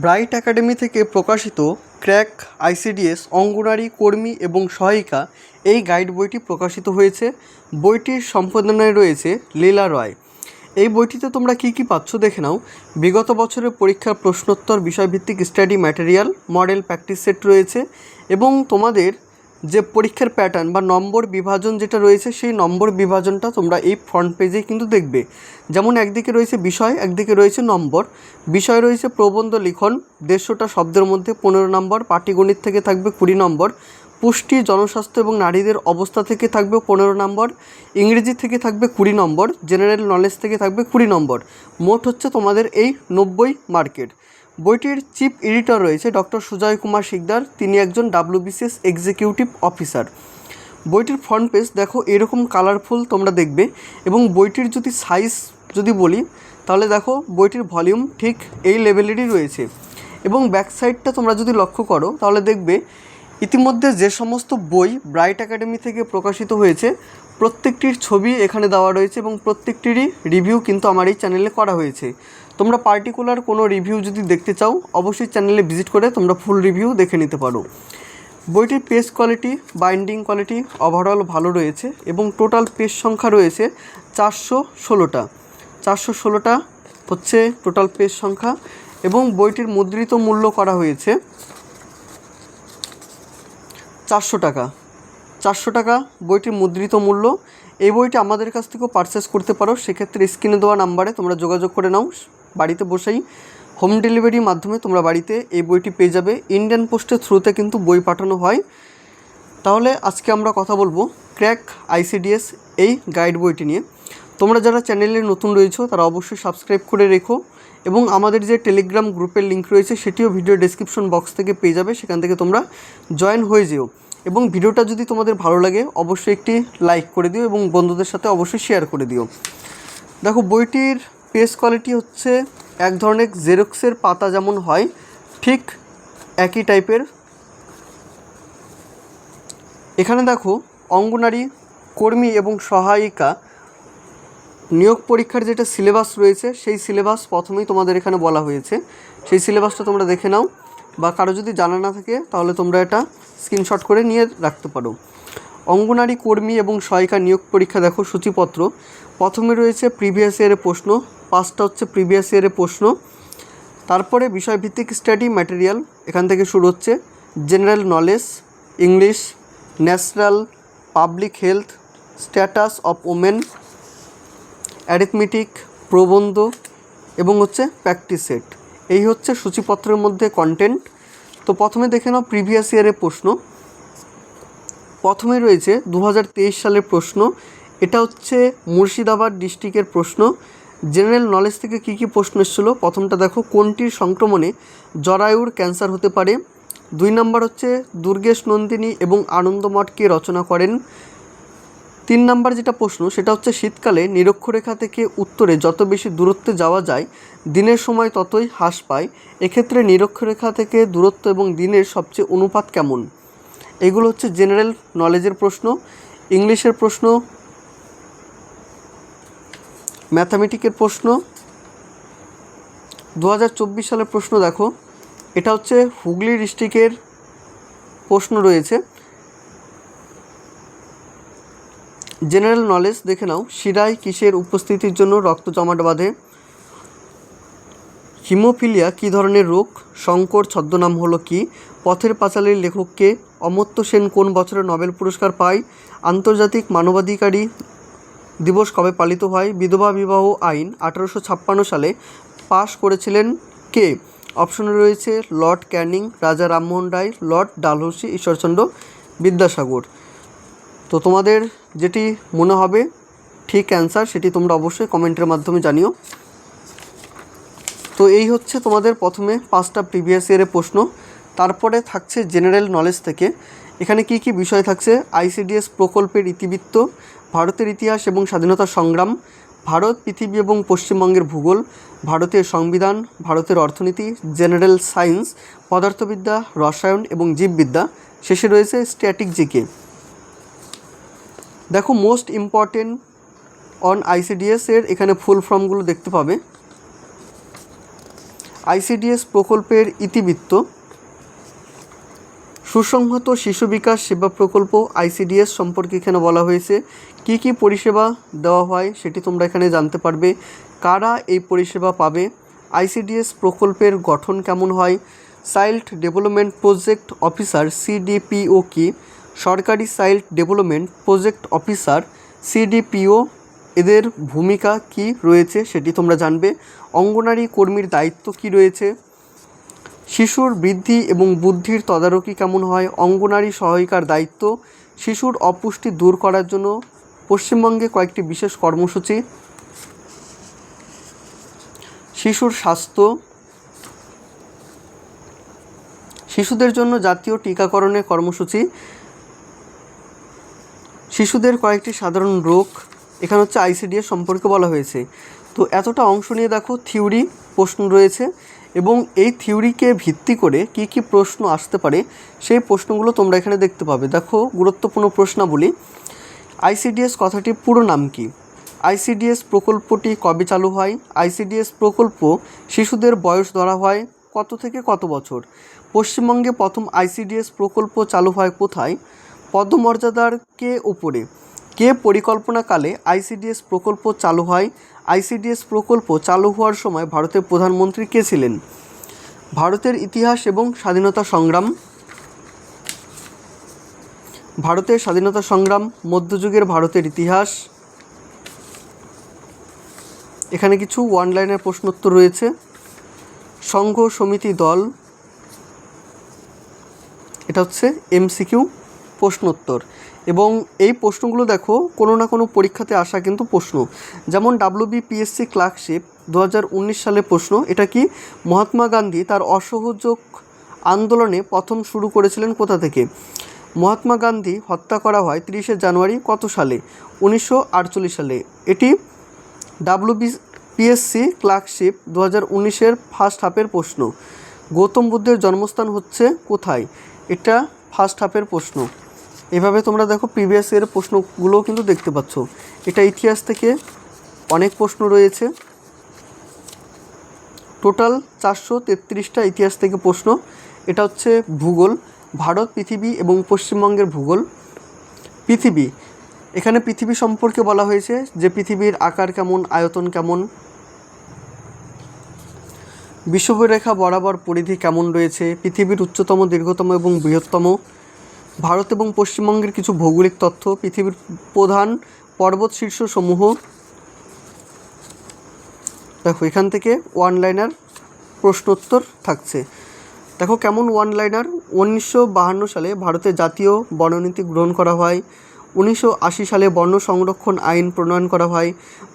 Bright academy থেকে প্রকাশিত crack ICDS অঙ্গনারী কর্মী এবং সহায়িকা এই গাইড বইটি প্রকাশিত হয়েছে। বইটির সম্পাদনায় রয়েছে লীলা রয়। এই বইটিতে তোমরা কী কী পাচ্ছ দেখে নাও। বিগত বছরের পরীক্ষার প্রশ্নোত্তর, বিষয়ভিত্তিক study material, model practice set রয়েছে এবং তোমাদের যে পরীক্ষার প্যাটার্ন বা নম্বর বিভাজন যেটা রয়েছে সেই নম্বর বিভাজনটা তোমরা এই ফ্রন্ট পেজে কিন্তু দেখবে। যেমন একদিকে রয়েছে বিষয়, একদিকে রয়েছে নম্বর। বিষয় রয়েছে প্রবন্ধ লিখন 150টা শব্দের মধ্যে 15 নম্বর, পাটিগণিত থেকে থাকবে 20 নম্বর, পুষ্টি, জনস্বাস্থ্য এবং নারীদের অবস্থা থেকে থাকবে 15 নম্বর, ইংরেজি থেকে থাকবে 20 নম্বর, জেনারেল নলেজ থেকে থাকবে 20 নম্বর। মোট হচ্ছে তোমাদের এই 90 মার্কের। বইটির চিফ এডিটর রয়েছে ডক্টর সুজয় কুমার শিকদার, তিনি একজন WBCS এক্সিকিউটিভ অফিসার। বইটির ফ্রন্ট পেজ দেখো এরকম কালারফুল তোমরা দেখবে এবং বইটির যদি সাইজ যদি বলি তাহলে দেখো বইটির ভলিউম ঠিক এই লেভেলেরই রয়েছে এবং ব্যাক সাইডটা তোমরা যদি লক্ষ্য করো তাহলে দেখবে ইতিমধ্যে যে সমস্ত বই ব্রাইট একাডেমি থেকে প্রকাশিত হয়েছে প্রত্যেকটির ছবি এখানে দেওয়া রয়েছে এবং প্রত্যেকটিরই রিভিউ কিন্তু আমার এই চ্যানেলে করা হয়েছে। তোমরা পার্টিকুলার কোনো রিভিউ যদি দেখতে চাও অবশ্যই চ্যানেলে ভিজিট করে তোমরা ফুল রিভিউ দেখে নিতে পারো। বইটির page quality, binding quality overall ভালো রয়েছে এবং টোটাল পেজ সংখ্যা রয়েছে 416টা। 416টা হচ্ছে টোটাল পেজ সংখ্যা এবং বইটির মুদ্রিত মূল্য করা হয়েছে 400 টাকা। 400 টাকা বইটির মুদ্রিত মূল্য। এই বইটি আমাদের কাছ থেকেও পারচেস করতে পারো, সেক্ষেত্রে স্ক্রিনে দেওয়া নাম্বারে তোমরা যোগাযোগ করে নাও। বাড়িতে বসেই হোম ডেলিভারির মাধ্যমে তোমরা বাড়িতে এই বইটি পেয়ে যাবে। ইন্ডিয়ান পোস্টের থ্রুতে কিন্তু বই পাঠানো হয়। তাহলে আজকে আমরা কথা বলবো ক্র্যাক আইসিডিএস এই গাইড বইটি নিয়ে। তোমরা যারা চ্যানেলে নতুন রয়েছো তারা অবশ্যই সাবস্ক্রাইব করে রেখো এবং আমাদের যে টেলিগ্রাম গ্রুপের লিঙ্ক রয়েছে সেটিও ভিডিও ডেসক্রিপশন বক্স থেকে পেয়ে যাবে, সেখান থেকে তোমরা জয়েন হয়ে যেও এবং ভিডিওটা যদি তোমাদের ভালো লাগে অবশ্যই একটি লাইক করে দিও এবং বন্ধুদের সাথে অবশ্যই শেয়ার করে দিও। দেখো বইটির পেজ কোয়ালিটি হচ্ছে এক ধরনের জেরক্সের পাতা যেমন হয় ঠিক একই টাইপের। এখানে দেখো অঙ্গনারী কর্মী এবং সহায়িকা নিয়োগ পরীক্ষার যেটা সিলেবাস রয়েছে সেই সিলেবাস প্রথমেই তোমাদের এখানে বলা হয়েছে। সেই সিলেবাসটা তোমরা দেখে নাও বা কারো যদি জানা না থাকে তাহলে তোমরা এটা স্ক্রিনশট করে নিয়ে রাখতে পারো। অঙ্গনারী কর্মী এবং সহায়িকা নিয়োগ পরীক্ষা দেখো সূচিপত্র। প্রথমে রয়েছে প্রিভিয়াস ইয়ারের প্রশ্ন, 5টা হচ্ছে প্রিভিয়াস ইয়ারের প্রশ্ন। তারপরে বিষয়ভিত্তিক স্টাডি ম্যাটেরিয়াল এখান থেকে শুরু হচ্ছে, general knowledge, English, national, public health, status of women, arithmetic, প্রবন্ধ এবং হচ্ছে প্র্যাকটিস সেট। এই হচ্ছে সূচিপত্রের মধ্যে কন্টেন্ট। তো প্রথমে দেখে নাও প্রিভিয়াস ইয়ারের প্রশ্ন। প্রথমে রয়েছে 2023 সালের প্রশ্ন, এটা হচ্ছে মুর্শিদাবাদ ডিস্ট্রিক্টের প্রশ্ন। জেনারেল নলেজ থেকে কী কী প্রশ্ন এসেছিলো, প্রথমটা দেখো কোনটির সংক্রমণে জরায়ুর ক্যান্সার হতে পারে। 2 নম্বর হচ্ছে দুর্গেশ নন্দিনী এবং আনন্দমঠ কে রচনা করেন। 3 নম্বর যেটা প্রশ্ন সেটা হচ্ছে শীতকালে নিরক্ষরেখা থেকে উত্তরে যত বেশি দূরত্বে যাওয়া যায় দিনের সময় ততই হ্রাস পায়, এক্ষেত্রে নিরক্ষরেখা থেকে দূরত্ব এবং দিনের সবচেয়ে অনুপাত কেমন। এগুলো হচ্ছে জেনারেল নলেজের প্রশ্ন। ইংলিশের প্রশ্ন, ম্যাথামেটিকের প্রশ্ন। 2024 সালের প্রশ্ন দেখো, এটা হচ্ছে হুগলি ডিস্ট্রিক্টের প্রশ্ন রয়েছে। জেনারেল নলেজ দেখে নাও, শিরায় কিসের উপস্থিতির জন্য রক্ত জমাট বাঁধে। হিমোফিলিয়া কী ধরনের রোগ, শঙ্কর ছদ্মনাম হলো কি, পথের পাঁচালীর লেখককে, অমর্ত্য সেন কোন বছরে নোবেল পুরস্কার পায়, আন্তর্জাতিক মানবাধিকারী দিবস কবে পালিত হয়, বিধবা বিবাহ আইন 1856 সালে পাশ করেছিলেন কে। অপশনে রয়েছে লর্ড ক্যানিং, রাজা রামমোহন রায়, লর্ড ডালহৌসি, ঈশ্বরচন্দ্র বিদ্যাসাগর। তো তোমাদের যেটি মনে হবে ঠিক অ্যান্সার সেটি তোমরা অবশ্যই কমেন্টের মাধ্যমে জানিও। তো এই হচ্ছে তোমাদের প্রথমে 5টা প্রিভিয়াস ইয়ারের প্রশ্ন। তারপরে থাকছে জেনারেল নলেজ থেকে, এখানে কি কি বিষয় থাকছে, আইসিডিএস প্রকল্পের ইতিবৃত্ত, ভারতের ইতিহাস এবং স্বাধীনতা সংগ্রাম, ভারত, পৃথিবী এবং পশ্চিমবঙ্গের ভূগোল, ভারতের সংবিধান, ভারতের অর্থনীতি, জেনারেল সায়েন্স, পদার্থবিদ্যা, রসায়ন এবং জীববিদ্যা, শেষে রয়েছে স্ট্যাটিক জিকে। দেখো মোস্ট ইম্পর্টেন্ট অন আইসিডিএস এর এখানে ফুল ফর্মগুলো দেখতে পাবে। আইসিডিএস প্রকল্পের ইতিবৃত্ত। সুসংহত শিশু বিকাশ সেবা প্রকল্প আইসিডিএস সম্পর্কে এখানে বলা হয়েছে। কি কি পরিষেবা দেওয়া হয় সেটি তোমরা এখানে জানতে পারবে। কারা এই পরিষেবা পাবে, আইসিডিএস প্রকল্পের গঠন কেমন হয়, child development project officer CDPO কি, সরকারি child development project officer CDPO এদের ভূমিকা কি রয়েছে সেটি তোমরা জানবে। অঙ্গনারী কর্মীর দায়িত্ব কি রয়েছে, শিশুর বৃদ্ধি এবং বুদ্ধির তদারকি কেমন হয়, অঙ্গনারী সহায়িকার দায়িত্ব, শিশুর অপুষ্টি দূর করার জন্য পশ্চিমবঙ্গে কয়েকটি বিশেষ কর্মসূচি, শিশুর স্বাস্থ্য, শিশুদের জন্য জাতীয় টিকাকরণের কর্মসূচি, শিশুদের কয়েকটি সাধারণ রোগ। এখানে হচ্ছে আইসিডিএস সম্পর্কে বলা হয়েছে। তো এতটা অংশ নিয়ে দেখো থিওরি প্রশ্ন রয়েছে এবং এই থিওরিকে ভিত্তি করে কি কি প্রশ্ন আসতে পারে সেই প্রশ্নগুলো তোমরা এখানে দেখতে পাবে। দেখো গুরুত্বপূর্ণ প্রশ্নাবলী। আইসিডিএস কথাটির পুরো নাম কি, আইসিডিএস প্রকল্পটি কবে চালু হয়, আইসিডিএস প্রকল্প শিশুদের বয়স ধরা হয় কত থেকে কত বছর, পশ্চিমবঙ্গে প্রথম আইসিডিএস প্রকল্প চালু হয় কোথায়, পদমর্যাদার কে উপরে, কে পরিকল্পনাকালে আইসিডিএস প্রকল্প চালু হয়, আইসিডিএস প্রকল্প চালু হওয়ার সময় ভারতের প্রধানমন্ত্রী কে ছিলেন, ভারতের ইতিহাস এবং স্বাধীনতা সংগ্রাম, ভারতের স্বাধীনতা সংগ্রাম, মধ্যযুগের ভারতের ইতিহাস। এখানে কিছু ওয়ান লাইনের প্রশ্নোত্তর রয়েছে। সংঘ সমিতি দল, এটা হচ্ছে এমসিকিউ প্রশ্নোত্তর এবং এই প্রশ্নগুলো দেখো কোনো না কোনো পরীক্ষাতে আসা কিন্তু প্রশ্ন। যেমন WBPSC ক্লার্কশিপ 2019 সালের প্রশ্ন। এটা কি, মহাত্মা গান্ধী তার অসহযোগ আন্দোলনে প্রথম শুরু করেছিলেন কোথা থেকে, মহাত্মা গান্ধী হত্যা করা হয় 30শে জানুয়ারি কত সালে, 1948 সালে। এটি WBPSC ক্লার্কশিপ 2019-এর ফার্স্ট হাফের প্রশ্ন। গৌতম বুদ্ধের জন্মস্থান হচ্ছে কোথায়, এটা ফার্স্ট হাফের প্রশ্ন। এভাবে তোমরা দেখো প্রিভিয়াস ইয়ারের প্রশ্নগুলোও কিন্তু দেখতে পাচ্ছ। এটা ইতিহাস থেকে অনেক প্রশ্ন রয়েছে, টোটাল 433টা ইতিহাস থেকে প্রশ্ন। এটা হচ্ছে ভূগোল, ভারত, পৃথিবী এবং পশ্চিমবঙ্গের ভূগোল। পৃথিবী, এখানে পৃথিবী সম্পর্কে বলা হয়েছে যে পৃথিবীর আকার কেমন, আয়তন কেমন, বিষুবরেখা বরাবর পরিধি কেমন রয়েছে, পৃথিবীর উচ্চতম, দীর্ঘতম এবং বৃহত্তম। ভারত এবং পশ্চিমবঙ্গের কিছু ভৌগোলিক তথ্য, পৃথিবীর প্রধান পর্বত শীর্ষসমূহ। দেখো এখান থেকে ওয়ান লাইনার প্রশ্নোত্তর থাকছে। দেখো কেমন ওয়ান লাইনার। 1952 সালে ভারতে জাতীয় বননীতি গ্রহণ করা হয়, 1980 সালে বন্য সংরক্ষণ আইন প্রণয়ন করা হয়,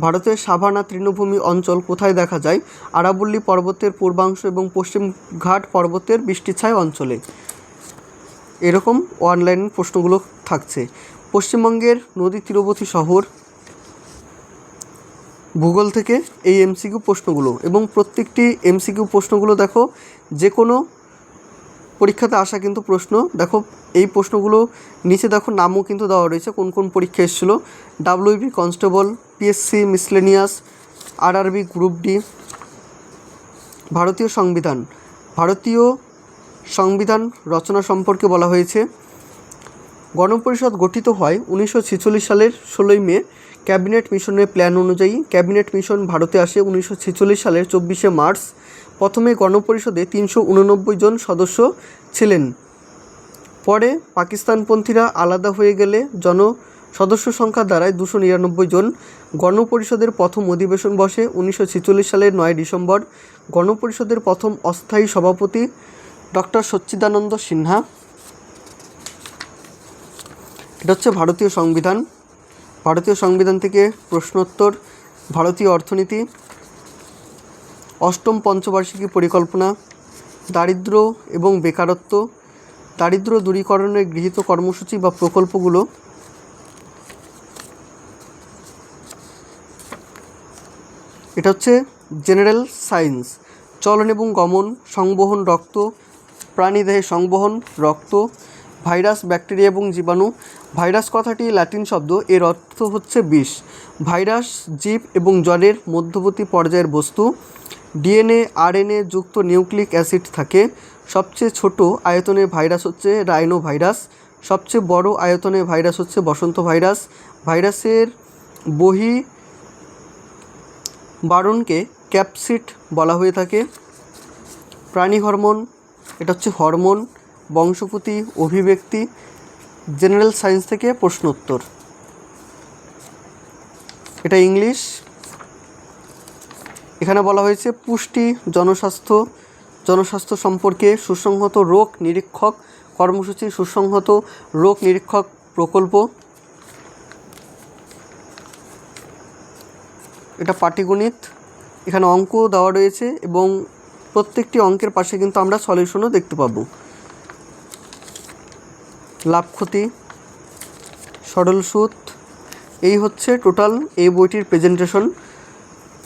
ভারতের সাভানা তৃণভূমি অঞ্চল কোথায় দেখা যায়, আরাবল্লী পর্বতের পূর্বাংশ এবং পশ্চিম ঘাট পর্বতের বৃষ্টিছায়া অঞ্চলে। এরকম ওয়ান লাইন প্রশ্নগুলো থাকছে। পশ্চিমবঙ্গের নদী তীরবর্তী শহর, ভূগোল থেকে এই এমসিকিউ প্রশ্নগুলো এবং প্রত্যেকটি এমসিকিউ প্রশ্নগুলো দেখো যে কোনো পরীক্ষাতে আসা কিন্তু প্রশ্ন। দেখো এই প্রশ্নগুলো নিচে দেখো নামও কিন্তু দেওয়া রয়েছে কোন কোন পরীক্ষা এসেছিল। WB constable, PSC miscellaneous, RRB group D. ভারতীয় সংবিধান, ভারতীয় সংবিধান রচনা সম্পর্কে বলা হয়েছে। গণপরিষদ গঠিত হয় 1946 সালের 16 মে ক্যাবিনেট মিশনের প্ল্যান অনুযায়ী। ক্যাবিনেট মিশন ভারতে আসে 1946 সালের 24শে মার্চ। প্রথমে গণপরিষদে 389 জন সদস্য ছিলেন, পরে পাকিস্তানপন্থীরা আলাদা হয়ে গেলে সদস্য সংখ্যা দাঁড়ায় 299 জন। গণপরিষদের প্রথম অধিবেশন বসে 1946 সালের 9 ডিসেম্বর। গণপরিষদের প্রথম অস্থায়ী সভাপতি ডক্টর সচ্চিদানন্দ সিনহা। এটা হচ্ছে ভারতীয় সংবিধান। ভারতীয় সংবিধান থেকে প্রশ্নোত্তর। ভারতীয় অর্থনীতি, অষ্টম পঞ্চবার্ষিকী পরিকল্পনা, দারিদ্র্য এবং বেকারত্ব, দারিদ্র্য দূরীকরণের গৃহীত কর্মসূচি বা প্রকল্পগুলো, এটা হচ্ছে জেনারেল সায়েন্স। চলন এবং গমন, সংবহন রক্ত, প্রাণীদেহে সংবহন রক্ত, ভাইরাস, ব্যাকটেরিয়া এবং জীবাণু। ভাইরাস কথাটি ল্যাটিন শব্দ, এর অর্থ হচ্ছে বিষ। ভাইরাস জীব এবং জ্বরের মধ্যবর্তী পর্যায়ের বস্তু। ডিএনএ আরএনএ যুক্ত নিউক্লিক অ্যাসিড থাকে। সবচেয়ে ছোট আয়তনের ভাইরাস হচ্ছে রাইনো ভাইরাস। সবচেয়ে বড় আয়তনের ভাইরাস হচ্ছে বসন্ত ভাইরাস। ভাইরাসের বারণকে ক্যাপসিড বলা হয়ে থাকে। প্রাণী হরমোন, এটা হচ্ছে হরমোন। বংশপতি, অভিব্যক্তি, জেনারেল সায়েন্স থেকে প্রশ্ন উত্তর। এটা ইংলিশ। এখানে বলা হয়েছে পুষ্টি, জনস্বাস্থ্য সম্পর্কে সুসংহত রোগ নিরীক্ষক কর্মসূচি, সুসংহত রোগ নিরীক্ষক প্রকল্প। এটা পাটিগণিত। এখানে অঙ্ক দেওয়া রয়েছে এবং প্রত্যেকটি অঙ্কের পাশে কিন্তু আমরা সলিউশনও দেখতে পাবো। লাভ ক্ষতি, সরল সুদ, এই হচ্ছে টোটাল এই বইটির প্রেজেন্টেশন।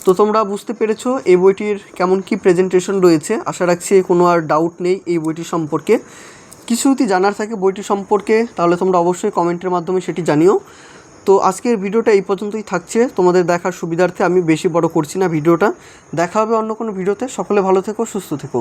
তো তোমরা বুঝতে পেরেছো এই বইটির কেমন কি প্রেজেন্টেশন রয়েছে। আশা রাখছি কোনো আর ডাউট নেই এই বইটি সম্পর্কে। কিছু যদি জানার থাকে বইটি সম্পর্কে তাহলে তোমরা অবশ্যই কমেন্টের মাধ্যমে সেটি জানিও। তো আজকের ভিডিওটা এই পর্যন্তই থাকছে। তোমাদের দেখার সুবিধার্থে আমি বেশি বড় করছি না ভিডিওটা। দেখা হবে অন্য কোনো ভিডিওতে। সকলে ভালো থেকো, সুস্থ থেকো।